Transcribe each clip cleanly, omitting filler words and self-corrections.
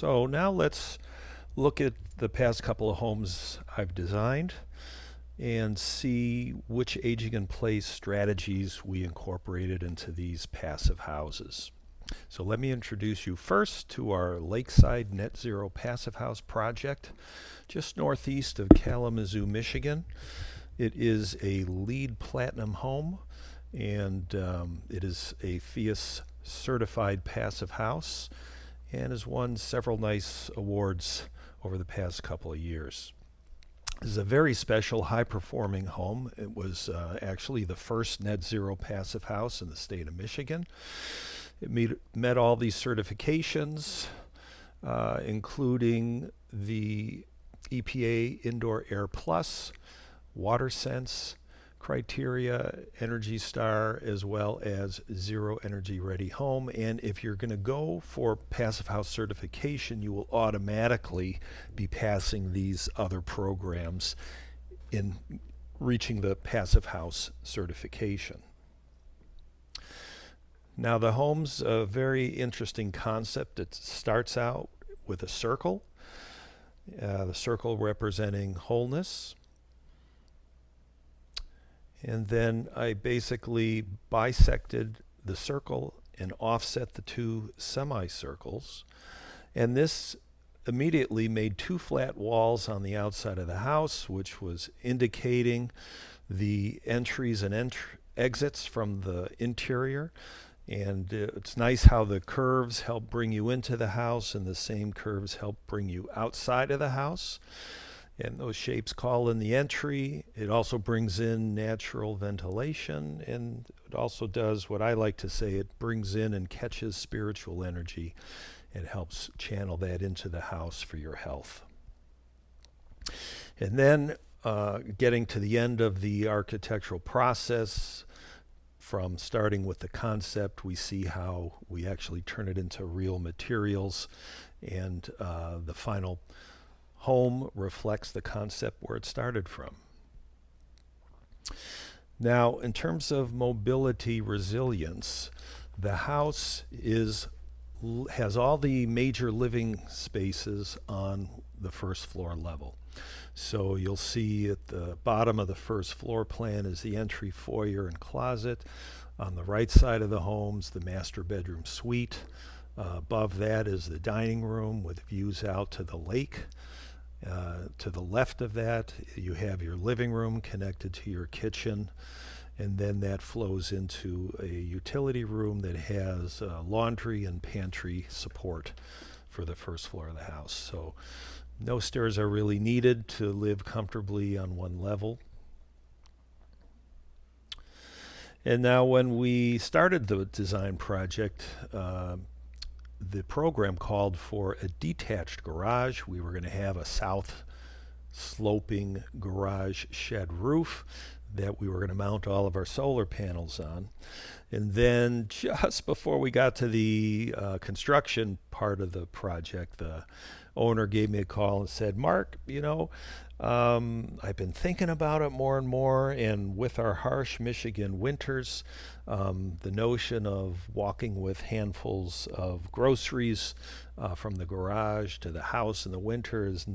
So now let's look at the past couple of homes I've designed and see which aging in place strategies we incorporated into these passive houses. So let me introduce you first to our Lakeside Net Zero Passive House project just northeast of Kalamazoo, Michigan. It is a LEED Platinum home, and it is a FIAS certified passive house and has won several nice awards over the past couple of years. This is a very special, high-performing home. It was actually the first net zero passive house in the state of Michigan. It met all these certifications, including the EPA Indoor Air Plus, Water Sense criteria, Energy Star, as well as Zero Energy Ready Home. And if you're going to go for passive house certification, you will automatically be passing these other programs in reaching the passive house certification. Now, the home's a very interesting concept. It starts out with a circle, the circle representing wholeness. And then I basically bisected the circle and offset the two semicircles. And this immediately made two flat walls on the outside of the house, which was indicating the entries and exits from the interior. And it's nice how the curves help bring you into the house and the same curves help bring you outside of the house. And those shapes call in the entry. It also brings in natural ventilation, and it also does what I like to say, it brings in and catches spiritual energy and helps channel that into the house for your health. And then getting to the end of the architectural process, from starting with the concept, we see how we actually turn it into real materials, and the final home reflects the concept where it started from. Now, in terms of mobility resilience, the house has all the major living spaces on the first floor level. So you'll see at the bottom of the first floor plan is the entry, foyer, and closet. On the right side of the home's the master bedroom suite. Above that is the dining room with views out to the lake. To the left of that, you have your living room connected to your kitchen, and then that flows into a utility room that has laundry and pantry support for the first floor of the house. So no stairs are really needed to live comfortably on one level. And now when we started the design project, the program called for a detached garage. We were going to have a south sloping garage shed roof that we were going to mount all of our solar panels on. And then just before we got to the construction part of the project, the owner gave me a call and said, "Mark, I've been thinking about it more and more, and with our harsh Michigan winters, the notion of walking with handfuls of groceries from the garage to the house in the winter is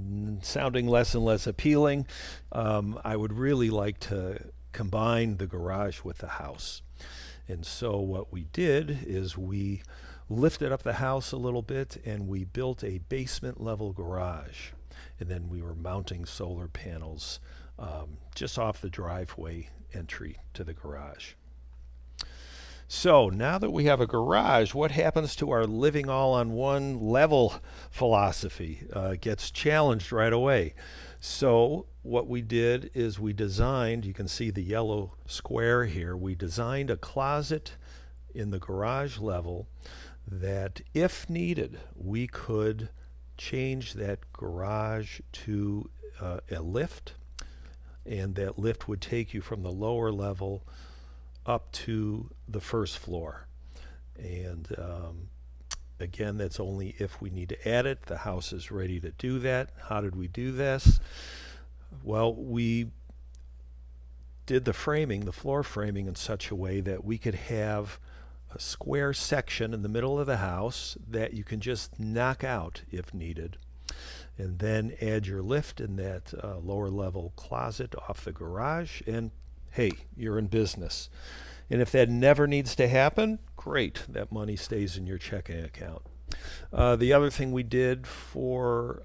sounding less and less appealing. I would really like to combine the garage with the house." And so what we did is we lifted up the house a little bit and we built a basement level garage. And then we were mounting solar panels just off the driveway entry to the garage. So now that we have a garage, what happens to our living all on one level philosophy? Gets challenged right away. So what we did is we designed, you can see the yellow square here, we designed a closet in the garage level that if needed, we could change that garage to a lift, and that lift would take you from the lower level up to the first floor. And again, that's only if we need to add it. The house is ready to do that. How did we do this? Well, we did the framing, the floor framing, in such a way that we could have a square section in the middle of the house that you can just knock out if needed. And then add your lift in that lower level closet off the garage, and hey, you're in business. And if that never needs to happen, great, that money stays in your checking account. The other thing we did for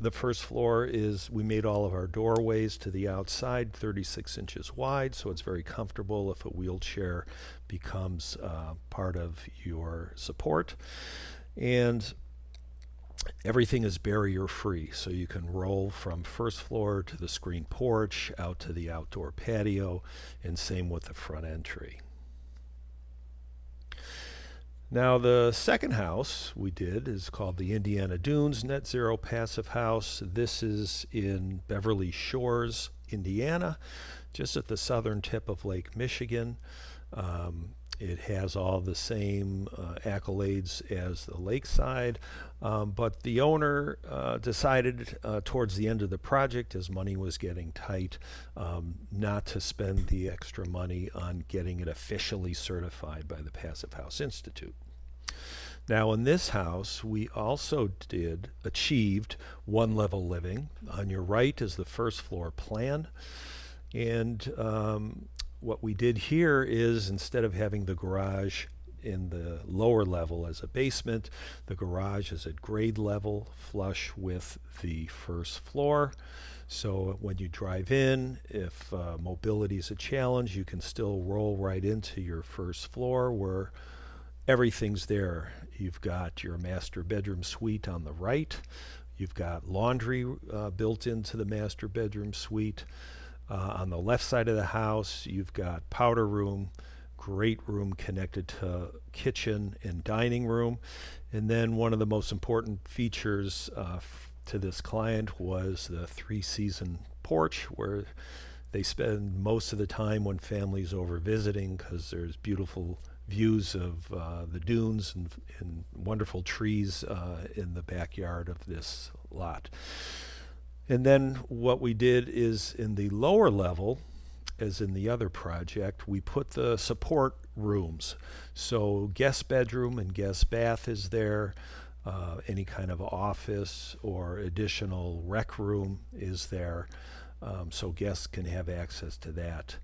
the first floor is we made all of our doorways to the outside 36 inches wide, so it's very comfortable if a wheelchair becomes part of your support. And everything is barrier free, so you can roll from first floor to the screen porch, out to the outdoor patio, and same with the front entry. Now the second house we did is called the Indiana Dunes Net Zero Passive House. This is in Beverly Shores, Indiana, just at the southern tip of Lake Michigan. It has all the same accolades as the lakeside, but the owner decided towards the end of the project, as money was getting tight, not to spend the extra money on getting it officially certified by the Passive House Institute. Now in this house, we also achieved one level living. On your right is the first floor plan, and what we did here is, instead of having the garage in the lower level as a basement, the garage is at grade level, flush with the first floor. So when you drive in, if mobility is a challenge, you can still roll right into your first floor where everything's there. You've got your master bedroom suite on the right. You've got laundry built into the master bedroom suite. On the left side of the house, you've got powder room, great room connected to kitchen and dining room. And then one of the most important features to this client was the 3-season porch, where they spend most of the time when family's over visiting, because there's beautiful views of the dunes and wonderful trees in the backyard of this lot. And then what we did is, in the lower level, as in the other project, we put the support rooms. So guest bedroom and guest bath is there. Any kind of office or additional rec room is there. So guests can have access to that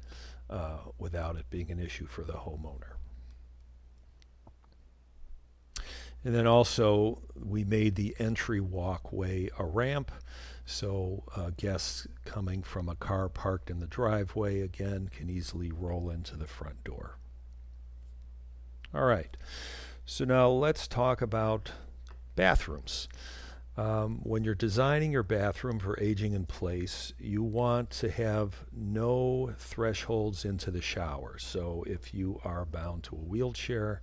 without it being an issue for the homeowner. And then also we made the entry walkway a ramp, so guests coming from a car parked in the driveway, again, can easily roll into the front door. All right, so now let's talk about bathrooms. When you're designing your bathroom for aging in place, you want to have no thresholds into the shower. So if you are bound to a wheelchair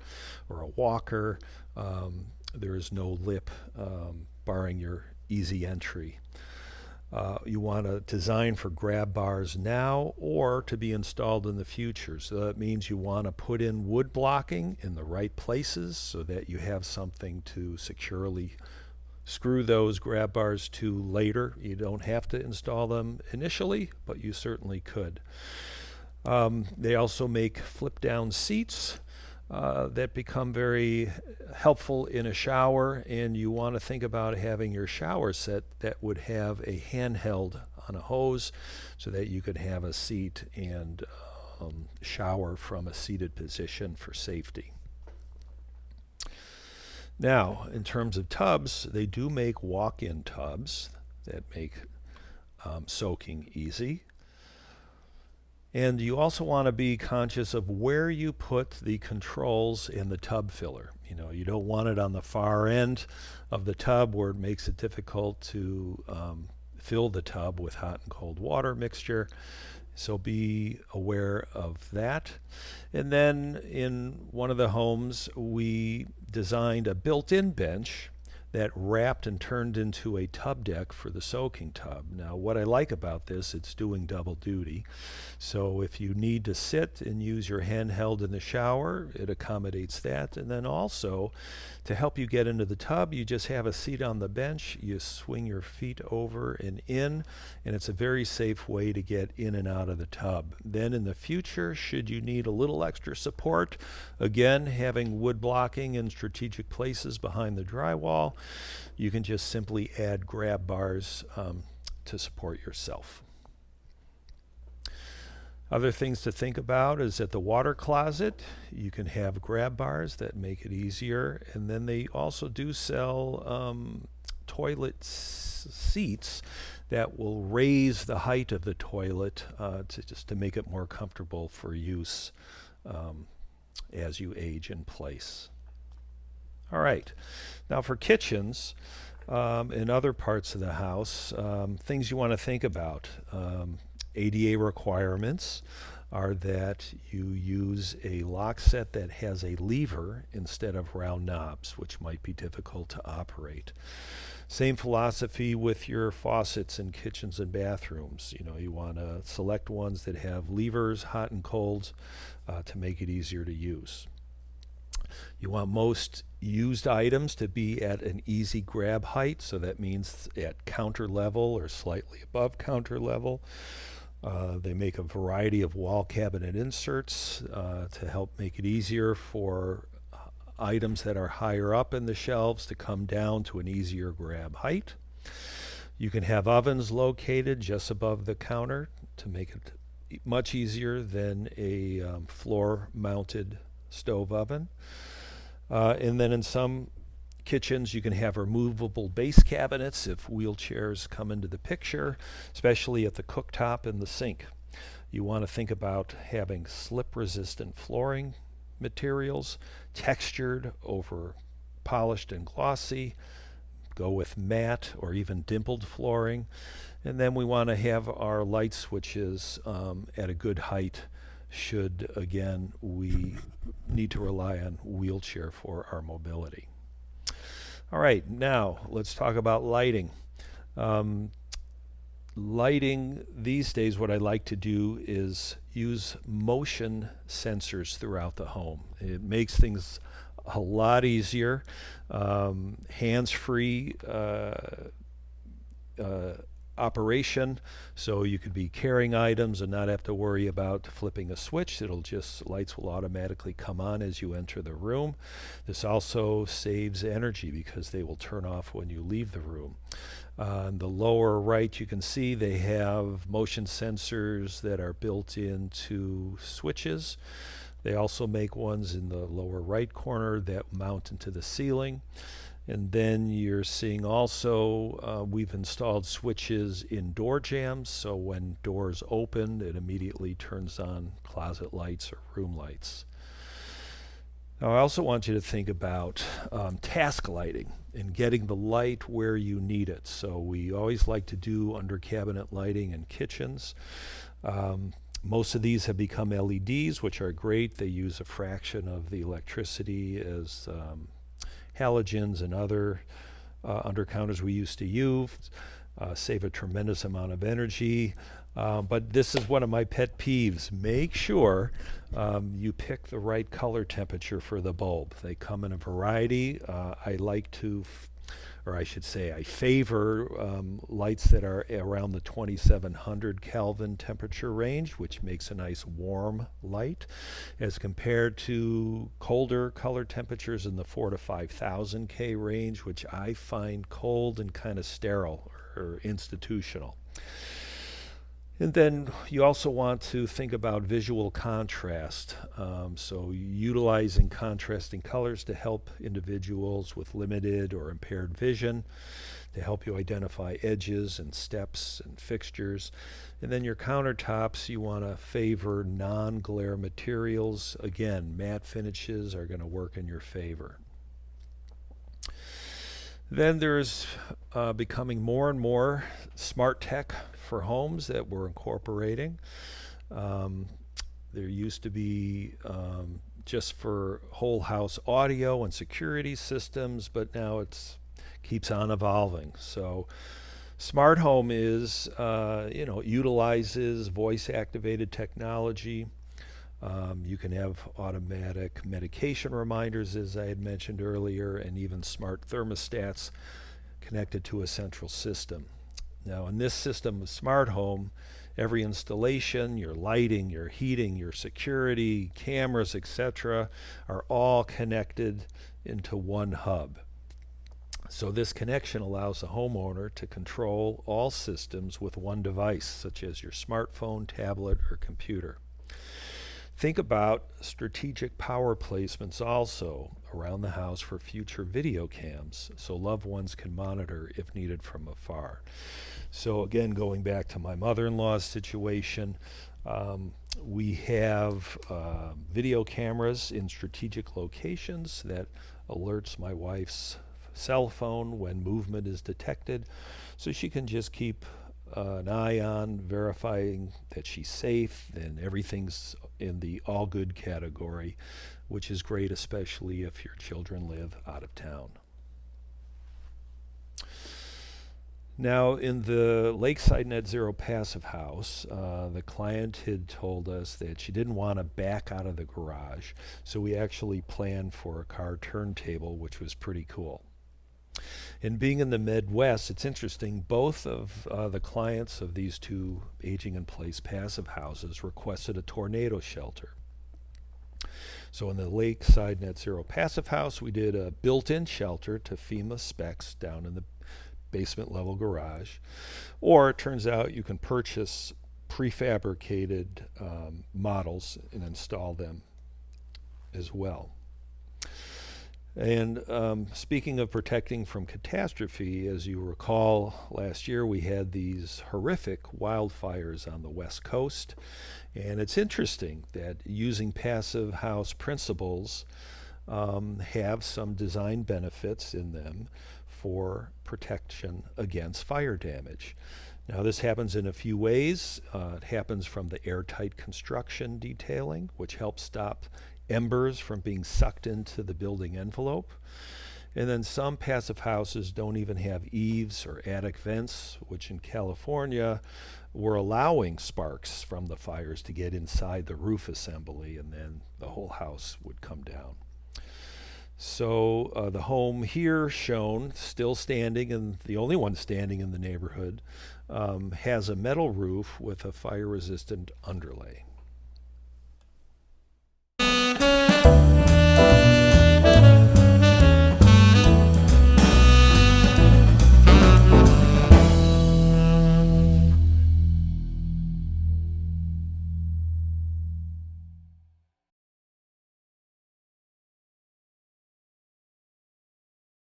or a walker, there is no lip barring your easy entry. You want to design for grab bars now or to be installed in the future. So that means you want to put in wood blocking in the right places so that you have something to securely screw those grab bars to later. You don't have to install them initially, but you certainly could. They also make flip down seats that become very helpful in a shower, and you want to think about having your shower set that would have a handheld on a hose so that you could have a seat and shower from a seated position for safety. Now, in terms of tubs, they do make walk-in tubs that make soaking easy. And you also want to be conscious of where you put the controls in the tub filler. You know, you don't want it on the far end of the tub where it makes it difficult to fill the tub with hot and cold water mixture. So be aware of that. And then in one of the homes, we designed a built-in bench that wrapped and turned into a tub deck for the soaking tub. Now, what I like about this, it's doing double duty. So if you need to sit and use your handheld in the shower, it accommodates that. And then also, to help you get into the tub, you just have a seat on the bench, you swing your feet over and in, and it's a very safe way to get in and out of the tub. Then in the future, should you need a little extra support, again, having wood blocking in strategic places behind the drywall, you can just simply add grab bars to support yourself. Other things to think about is at the water closet, you can have grab bars that make it easier. And then they also do sell toilet seats that will raise the height of the toilet to make it more comfortable for use as you age in place. All right, now for kitchens and other parts of the house, things you want to think about. ADA requirements are that you use a lock set that has a lever instead of round knobs, which might be difficult to operate. Same philosophy with your faucets in kitchens and bathrooms. You know, you want to select ones that have levers, hot and cold, to make it easier to use. You want most used items to be at an easy grab height, so that means at counter level or slightly above counter level. They make a variety of wall cabinet inserts to help make it easier for items that are higher up in the shelves to come down to an easier grab height. You can have ovens located just above the counter to make it much easier than a floor-mounted stove oven. And then in some kitchens, you can have removable base cabinets if wheelchairs come into the picture, especially at the cooktop and the sink. You want to think about having slip-resistant flooring materials, textured over polished and glossy. Go with matte or even dimpled flooring. And then we want to have our light switches at a good height should, again, we need to rely on wheelchair for our mobility. All right, now let's talk about lighting. Lighting these days, what I like to do is use motion sensors throughout the home. It makes things a lot easier. Hands-free operation, so you could be carrying items and not have to worry about flipping a switch. Lights will automatically come on as you enter the room. This also saves energy because they will turn off when you leave the room. On the lower right, you can see they have motion sensors that are built into switches. They also make ones in the lower right corner that mount into the ceiling. And then you're seeing also we've installed switches in door jambs, so when doors open, it immediately turns on closet lights or room lights. Now, I also want you to think about task lighting and getting the light where you need it. So we always like to do under cabinet lighting in kitchens. Most of these have become LEDs, which are great. They use a fraction of the electricity as halogens and other undercounters we used to use, save a tremendous amount of energy. But this is one of my pet peeves. Make sure you pick the right color temperature for the bulb. They come in a variety. I like to, or I should say, I favor lights that are around the 2700 Kelvin temperature range, which makes a nice warm light, as compared to colder color temperatures in the 4,000 to 5,000 K range, which I find cold and kind of sterile or institutional. And then you also want to think about visual contrast. So utilizing contrasting colors to help individuals with limited or impaired vision, to help you identify edges and steps and fixtures. And then your countertops, you want to favor non-glare materials. Again, matte finishes are going to work in your favor. Then there's becoming more and more smart tech for homes that we're incorporating. There used to be just for whole house audio and security systems, but now it's keeps on evolving. So smart home is, utilizes voice activated technology. You can have automatic medication reminders, as I had mentioned earlier, and even smart thermostats connected to a central system. Now, in this system of smart home, every installation, your lighting, your heating, your security, cameras, etc., are all connected into one hub. So this connection allows the homeowner to control all systems with one device, such as your smartphone, tablet, or computer. Think about strategic power placements also around the house for future video cams so loved ones can monitor if needed from afar. So again, going back to my mother-in-law's situation, we have video cameras in strategic locations that alerts my wife's cell phone when movement is detected, so she can just keep an eye on verifying that she's safe and everything's in the all good category, which is great, especially if your children live out of town. Now, in the Lakeside Net Zero Passive House, the client had told us that she didn't want to back out of the garage, so we actually planned for a car turntable, which was pretty cool. And being in the Midwest, it's interesting, both of the clients of these two aging in place passive houses requested a tornado shelter. So in the Lakeside Net Zero Passive House, we did a built-in shelter to FEMA specs down in the basement level garage. Or it turns out you can purchase prefabricated models and install them as well. And speaking of protecting from catastrophe, as you recall, last year we had these horrific wildfires on the West Coast. And it's interesting that using passive house principles have some design benefits in them for protection against fire damage. Now, this happens in a few ways. It happens from the airtight construction detailing, which helps stop embers from being sucked into the building envelope. And then some passive houses don't even have eaves or attic vents, which in California were allowing sparks from the fires to get inside the roof assembly, and then the whole house would come down. So the home here shown, still standing, and the only one standing in the neighborhood, has a metal roof with a fire-resistant underlay.